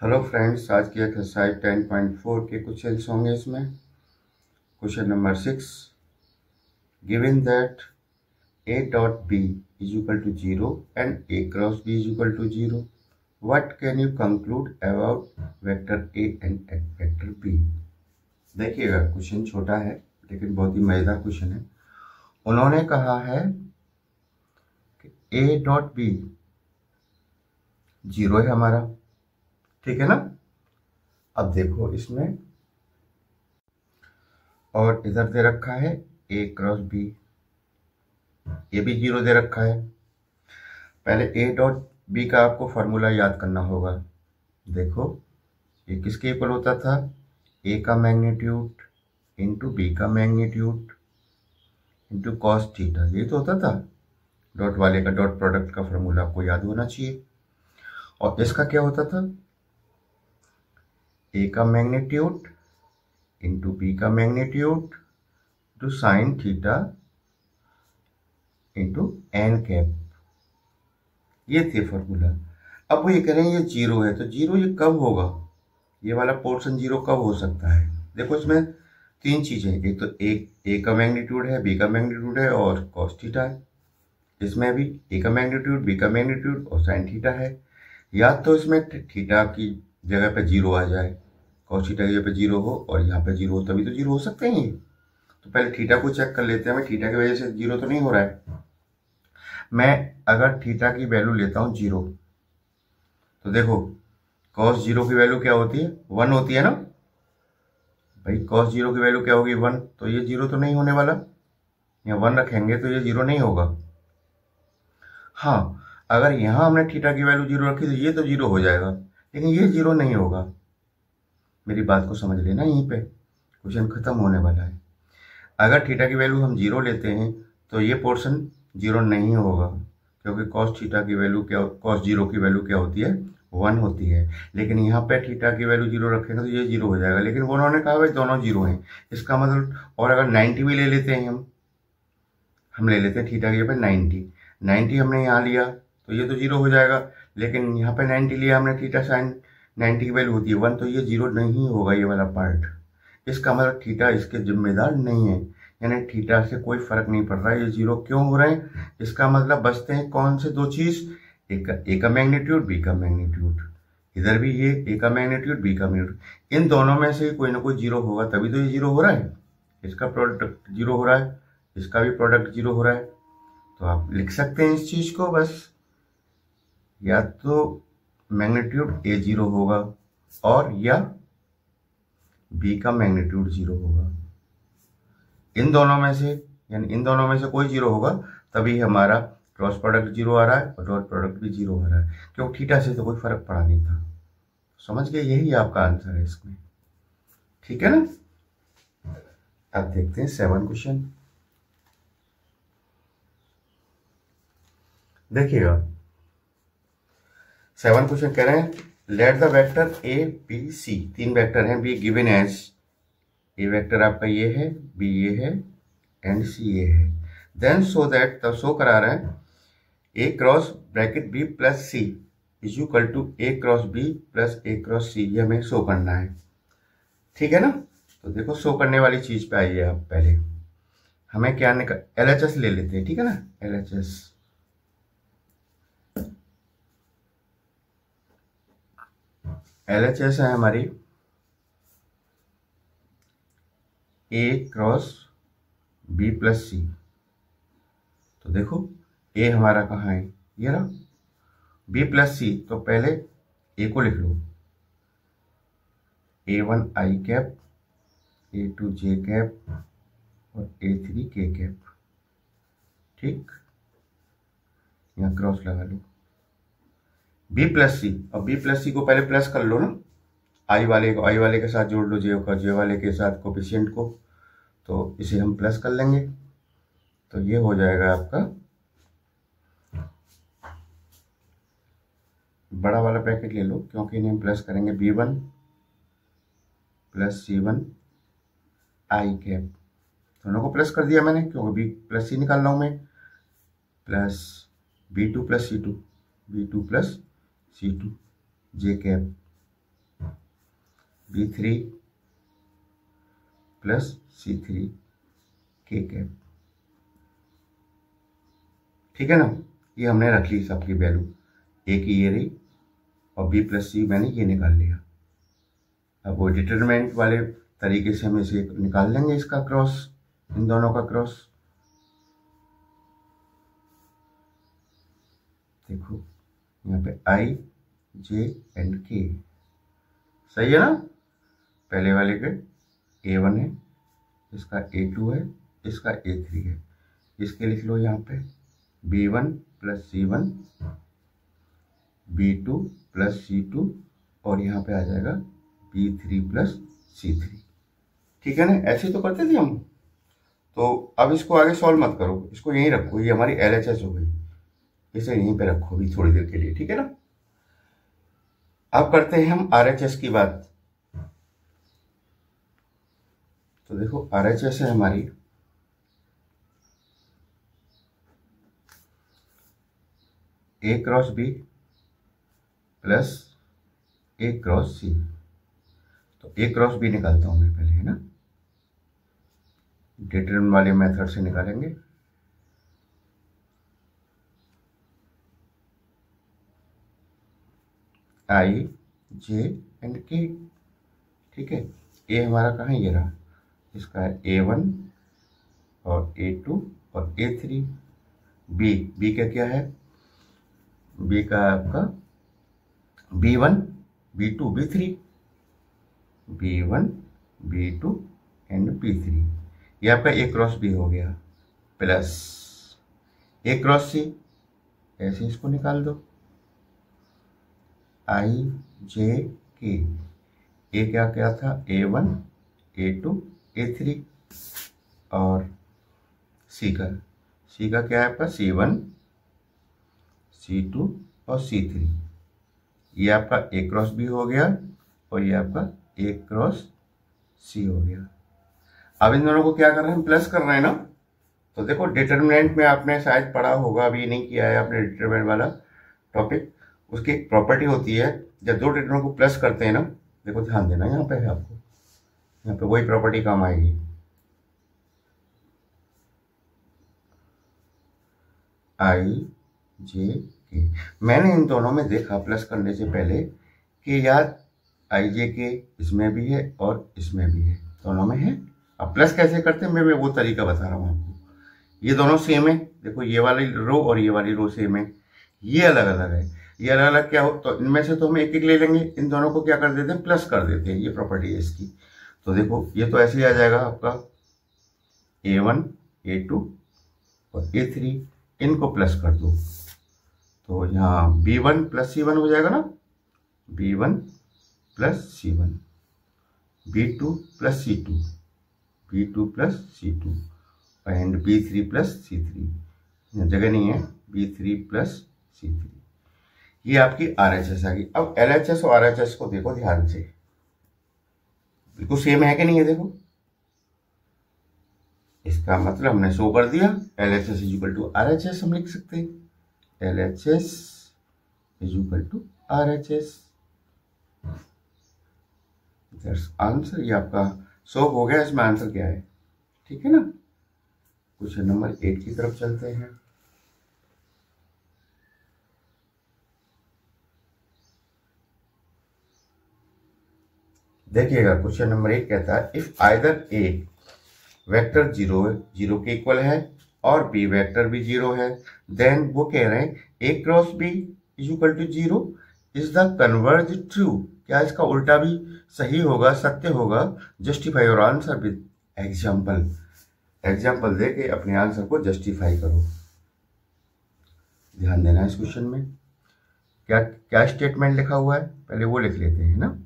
Hello friends, आज की exercise 10.4 के क्वेश्चंस होंगे। इसमें question number 6, given that a dot b is equal to 0 and a cross b is equal to 0, what can you conclude about vector a and vector b। देखिएगा, question छोटा है लेकिन बहुत ही मजेदार क्वेश्चन है। उन्होंने कहा है कि a डॉट b 0 है हमारा, ठीक है ना। अब देखो इसमें, और इधर दे रखा है a क्रॉस b, ये भी 0 दे रखा है। पहले a डॉट b का आपको फॉर्मूला याद करना होगा। देखो, ये किसके इक्वल होता था? a का मैग्नीट्यूड इंटू b का मैग्नीट्यूड इंटू कॉस थीटा, ये तो होता था। डॉट वाले का डॉट प्रोडक्ट का फॉर्मूला आपको याद होना चाहिए। और इसका क्या होता था? a का मैग्नीट्यूड इंटू b का magnitude to sine theta into n cap, ये थे फॉर्मूला। अब वो ये कह रहे हैं ये 0 है, तो 0 ये कब होगा? ये वाला पोर्शन 0 कब हो सकता है? देखो, इसमें तीन चीजें, एक तो ए का मैग्नीट्यूड है, बी का मैग्नीट्यूड है और कॉस थीटा है। इसमें भी ए का मैग्नीट्यूड, बी का मैग्नीट्यूड और साइन थीटा है। या तो इसमें थीटा की जगह पे 0 आ जाए, कॉस थीटा की जगह पे 0 हो और यहाँ पे 0 हो, तभी तो 0 हो सकते हैं ये। तो पहले थीटा को चेक कर लेते हैं, हमें थीटा की वजह से 0 तो नहीं हो रहा है। मैं अगर थीटा की वैल्यू लेता हूँ 0, तो देखो कॉस 0 की वैल्यू क्या होती है? 1 होती है ना भाई। कॉस 0 की वैल्यू क्या होगी? 1। तो ये 0 तो नहीं होने वाला, यहाँ 1 रखेंगे तो ये 0 नहीं होगा। हाँ, अगर यहाँ हमने थीटा की वैल्यू 0 रखी तो ये तो 0 हो जाएगा, लेकिन ये 0 नहीं होगा। मेरी बात को समझ लेना, यहीं पे क्वेश्चन खत्म होने वाला है। अगर थीटा की वैल्यू हम 0 लेते हैं तो ये पोर्शन 0 नहीं होगा, क्योंकि कॉस थीटा की वैल्यू क्या, कॉस 0 की वैल्यू क्या होती है? 1 होती है। लेकिन यहाँ पे थीटा की वैल्यू 0 रखेंगे तो ये 0 हो जाएगा, लेकिन वो उन्होंने कहा भाई दोनों 0 हैं, इसका मतलब। और अगर 90 भी ले लेते हैं हम ले लेते हैं थीटा की जगह पे 90 हमने यहाँ लिया तो ये तो 0 हो जाएगा। लेकिन यहाँ पे 90 लिया हमने, थीटा साइन 90 की वैल्यू होती है 1, तो ये 0 नहीं होगा ये वाला पार्ट। इसका मतलब थीटा इसके जिम्मेदार नहीं है, यानी थीटा से कोई फर्क नहीं पड़ रहा है। ये 0 क्यों हो रहे हैं? इसका मतलब बचते हैं कौन से दो चीज? ए का मैग्नीट्यूड, बी का मैग्नीट्यूड। इधर भी ये ए का मैग्नीट्यूड, बी का मैग्नीट्यूड, इन दोनों में से कोई ना कोई 0 होगा, तभी तो ये 0 हो रहा है। इसका प्रोडक्ट 0 हो रहा है, इसका भी प्रोडक्ट 0 हो रहा है। तो आप लिख सकते हैं इस चीज को बस, या तो मैग्नीट्यूड ए 0 होगा और या बी का मैग्नीट्यूड 0 होगा। इन दोनों में से, यानी इन दोनों में से कोई 0 होगा, तभी हमारा क्रॉस प्रोडक्ट 0 आ रहा है और डॉट प्रोडक्ट भी 0 आ रहा है, क्योंकि थीटा से तो कोई फर्क पड़ा नहीं था। समझ गए? यही आपका आंसर है इसमें, ठीक है ना। अब देखते हैं 7 क्वेश्चन। देखिएगा, 7 क्वेश्चन कह रहे हैं, let the vector A B C, तीन वेक्टर हैं, B given as, A vector आपका ये है, बी ये है एंड सी ये है। देन सो दैट, तब शो करा रहे हैं A cross bracket B plus C is equal to A cross B plus A cross C, ये हमें शो करना है, ठीक है ना। तो देखो, शो करने वाली चीज पे आइए आप। पहले हमें क्या निकल, LHS ले लेते हैं, ठीक है ना। LHS है हमारी ए क्रॉस बी प्लस सी। तो देखो, ए हमारा कहाँ है? ये रहा। बी प्लस सी, तो पहले ए को लिख लो, A1 आई कैप, A2 जे कैप और A3 के कैप, ठीक। यहाँ क्रॉस लगा लो। बी प्लस सी, और बी प्लस सी को पहले प्लस कर लो ना, आई वाले को आई वाले के साथ जोड़ लो, जे का जे वाले के साथ कोफिशिएंट को, तो इसे हम प्लस कर लेंगे। तो ये हो जाएगा आपका बड़ा वाला ब्रैकेट ले लो, क्योंकि इन्हें हम प्लस करेंगे, B1 प्लस C1 आई कैप। दोनों को प्लस कर दिया मैंने, क्योंकि बी प्लस सी निकाल रहा हूं मैं, plus B2 plus C2, B2 plus C2 J cap B3 plus C3 K cap. ठीक है ना, ये हमने रख ली सबकी वैल्यू, ए की ये रही और B प्लस C मैंने ये निकाल लिया। अब वो डिटरमिनेंट वाले तरीके से हम इसे निकाल लेंगे, इसका क्रॉस, इन दोनों का क्रॉस। देखो यहाँ पे I, J एंड K, सही है ना। पहले वाले के A1 है, इसका A2 है, इसका A3 है। इसके लिख लो यहाँ पे B1 plus C1, B2 plus C2 और यहाँ पे आ जाएगा B3 प्लस C3। ठीक है ना, ऐसे तो करते थे हम। तो अब इसको आगे सॉल्व मत करो, इसको यहीं रखो, ये हमारी LHS हो गई, इसे यहीं पे रखो भी थोड़ी देर के लिए। ठीक है ना, अब करते हैं हम RHS की बात। तो देखो RHS है हमारी A cross B plus A cross C। तो A क्रॉस B निकालता हूं मैं पहले, है ना, डिटरमिनेंट वाले मेथड से निकालेंगे। I, J and K। ठीक है, A हमारा कहाँ, ये रहा, इसका है A1 और A2 और A3। B का क्या है, B का आपका B1, B2, B3, B1, B2 and B3। ये आपका A क्रॉस B हो गया, प्लस A क्रॉस C, ऐसे इसको निकाल दो, I, J, K। A क्या था, A1, A2, A3 और C का क्या है आपका C1, C2 और C3। ये आपका A क्रॉस B हो गया और ये आपका A क्रॉस C हो गया। अब इन दोनों को क्या कर रहे हैं, प्लस कर रहे हैं ना। तो देखो डिटरमिनेंट में आपने शायद पढ़ा होगा, अभी नहीं किया है आपने डिटरमिनेंट वाला टॉपिक। उसकी एक प्रॉपर्टी होती है, जब दो डिटरमिनेंट को प्लस करते हैं ना, देखो ध्यान देना यहाँ पे है आपको, यहाँ पे वही प्रॉपर्टी काम आएगी। I, J, K। मैंने इन दोनों में देखा प्लस करने से पहले कि यार I, J, K इसमें भी है और इसमें भी है, दोनों में है। अब प्लस कैसे करते हैं, मैं वो तरीका बता रहा हूँ आपको। ये दोनों सेम है, देखो ये वाली रो और ये वाली रो सेम है, ये अलग अलग है। ये अलग अलग क्या हो, तो इनमें से तो हम एक एक ले लेंगे, इन दोनों को क्या कर देते हैं, प्लस कर देते हैं। ये प्रॉपर्टी है इसकी। तो देखो ये तो ऐसे ही आ जाएगा आपका A1, A2 और A3, इनको प्लस कर दो तो यहाँ B1 प्लस C1 हो जाएगा ना, B1 plus C1, B2 plus C2, B2 plus C2 and B3 plus C3। जगह नहीं है, B3 प्लस C3। ये आपकी RHS आ गई। अब LHS और RHS को देखो ध्यान से, बिल्कुल सेम है कि नहीं है। देखो इसका मतलब हमने शो कर दिया, LHS is equal to RHS हम लिख सकते हैं, LHS is equal to RHS। That's answer. ये आपका शो हो गया, इसमें आंसर क्या है। ठीक है ना, क्वेश्चन नंबर 8 की तरफ चलते हैं। देखिएगा क्वेश्चन नंबर 8 कहता है इफ आइदर ए वेक्टर 0 के इक्वल है और बी वेक्टर भी 0 है, देन वो कह रहे हैं A cross B is equal to 0 is the converse true. क्या इसका उल्टा भी सही होगा, सत्य होगा। Justify your answer with example. Example दे के अपने आंसर को जस्टिफाई करो। ध्यान देना इस क्वेश्चन में क्या क्या स्टेटमेंट लिखा हुआ है, पहले वो लिख लेते हैं ना।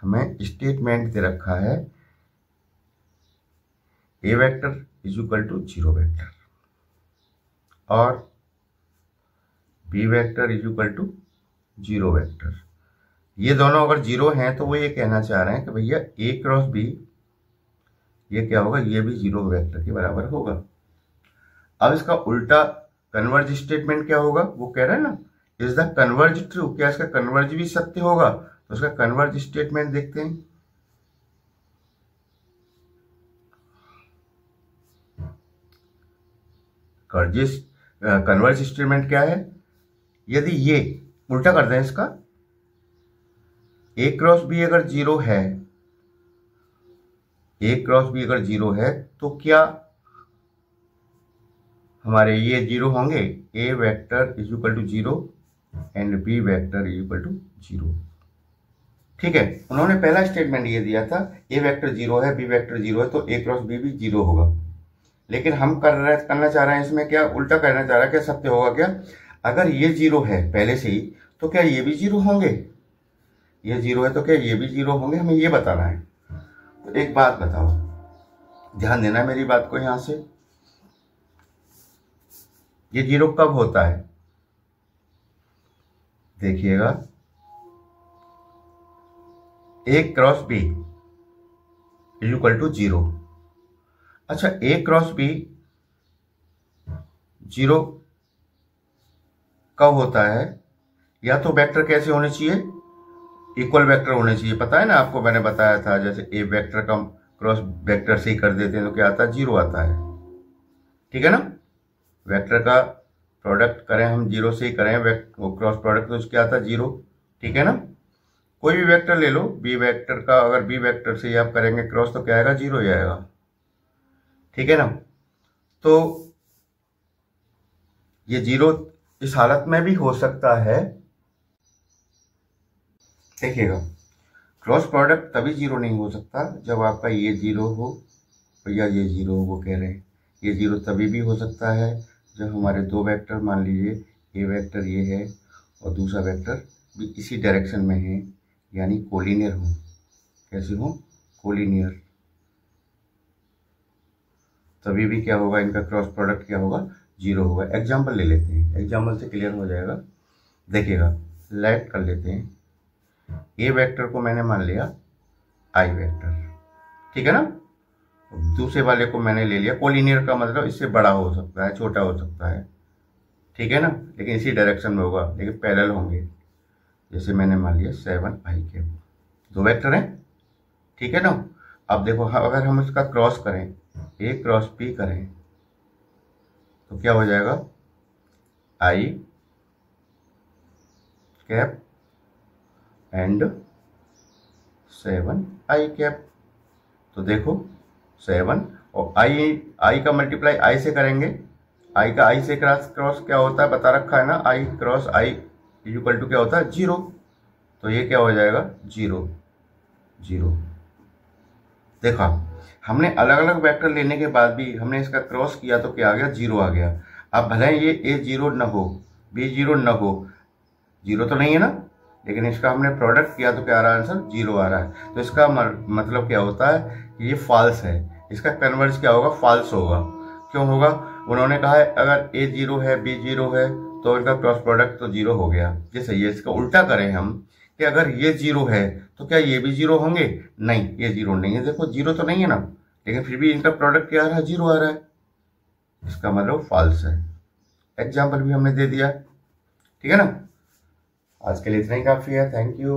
हमें स्टेटमेंट दे रखा है A vector is equal to 0 vector और B vector is equal to 0 vector. ये दोनों अगर 0 हैं तो वो ये कहना चाह रहे हैं कि भैया ए क्रॉस बी ये क्या होगा, ये भी 0 वेक्टर के बराबर होगा। अब इसका उल्टा कन्वर्ज स्टेटमेंट क्या होगा, वो कह रहे हैं ना इज द कन्वर्ज ट्रू। क्या इसका कन्वर्ज भी सत्य होगा। तो उसका कन्वर्ज स्टेटमेंट देखते हैं। कन्वर्ज स्टेटमेंट क्या है? यदि ये उल्टा कर दें इसका, ए क्रॉस बी अगर जीरो है, ए क्रॉस बी अगर जीरो है तो क्या हमारे ये जीरो होंगे? A vector is equal to zero and B vector is equal to zero. ठीक है, उन्होंने पहला स्टेटमेंट ये दिया था ए वेक्टर जीरो है, बी वेक्टर जीरो है, तो ए क्रॉस बी भी जीरो होगा। लेकिन हम करना चाह रहे हैं इसमें क्या, उल्टा करना चाह रहा है। क्या सत्य होगा क्या? अगर ये जीरो है पहले से ही तो क्या ये भी जीरो होंगे? ये जीरो है तो क्या ये भी जीरो होंगे? हमें ये बताना है। तो एक बात बताओ, ध्यान देना मेरी बात को। यहां से ये जीरो कब होता है? देखिएगा, A cross B is equal to zero. अच्छा, ए क्रॉस बी जीरो कब होता है? या तो वेक्टर कैसे होने चाहिए? इक्वल वेक्टर होने चाहिए। पता है ना आपको, मैंने बताया था जैसे ए वेक्टर का क्रॉस वेक्टर से ही कर देते हैं तो क्या आता है? जीरो आता है। ठीक है ना, वेक्टर का प्रोडक्ट करें हम जीरो से ही करें, वो क्रॉस प्रोडक्ट तो क्या आता है? जीरो। ठीक है ना, कोई भी वेक्टर ले लो, बी वेक्टर का अगर बी वेक्टर से ही आप करेंगे क्रॉस तो क्या आएगा? जीरो ही आएगा। ठीक है ना, तो ये जीरो इस हालत में भी हो सकता है। देखिएगा, क्रॉस प्रोडक्ट तभी जीरो नहीं हो सकता जब आपका ये जीरो हो या ये जीरो हो। वो कह रहे हैं ये जीरो तभी भी हो सकता है जब हमारे दो वेक्टर, मान लीजिए ए वेक्टर ये है और दूसरा वेक्टर भी इसी डायरेक्शन में है, यानी कोलिनियर हो। कैसे हो? कोलिनियर। तभी भी क्या होगा? इनका क्रॉस प्रोडक्ट क्या होगा? जीरो होगा। एग्जाम्पल ले लेते हैं, एग्जाम्पल से क्लियर हो जाएगा। देखिएगा, लेट कर लेते हैं। ए वेक्टर को मैंने मान लिया आई वेक्टर, ठीक है ना। दूसरे वाले को मैंने ले लिया, कोलिनियर का मतलब इससे बड़ा हो सकता है, छोटा हो सकता है, ठीक है ना, लेकिन इसी डायरेक्शन में होगा, लेकिन पैरेलल होंगे। जैसे मैंने मान लिया 7i के, दो वेक्टर हैं, ठीक है ना। अब देखो, अगर हम इसका क्रॉस करें, ए क्रॉस बी करें तो क्या हो जाएगा? आई कैप एंड 7i कैप। तो देखो 7 और आई का मल्टीप्लाई आई से करेंगे, आई का आई से क्रॉस क्या होता है बता रखा है ना, आई क्रॉस आई इक्वल टू क्या होता है? जीरो। तो ये क्या हो जाएगा? Zero zero. देखा, हमने अलग अलग वेक्टर लेने के बाद भी हमने इसका क्रॉस किया तो क्या आ गया? जीरो आ गया। अब भले ये ए जीरो न हो, बी जीरो न हो, जीरो तो नहीं है ना, लेकिन इसका हमने प्रोडक्ट किया तो क्या आ रहा है? आंसर जीरो आ रहा है। तो इसका मतलब क्या होता है कि ये फॉल्स है। इसका कन्वर्ज क्या होगा? फॉल्स होगा। क्यों होगा? उन्होंने कहा है अगर ए जीरो है, बी जीरो है, तो इनका क्रॉस प्रोडक्ट तो जीरो हो गया। जैसे ये इसका उल्टा करें हम कि अगर ये जीरो है तो क्या ये भी जीरो होंगे? नहीं, ये जीरो नहीं है। देखो जीरो तो नहीं है ना, लेकिन फिर भी इनका प्रोडक्ट क्या आ रहा है? जीरो आ रहा है। इसका मतलब फॉल्स है। एग्जाम्पल भी हमने दे दिया, ठीक है ना। आज के लिए इतना ही काफी है। Thank you.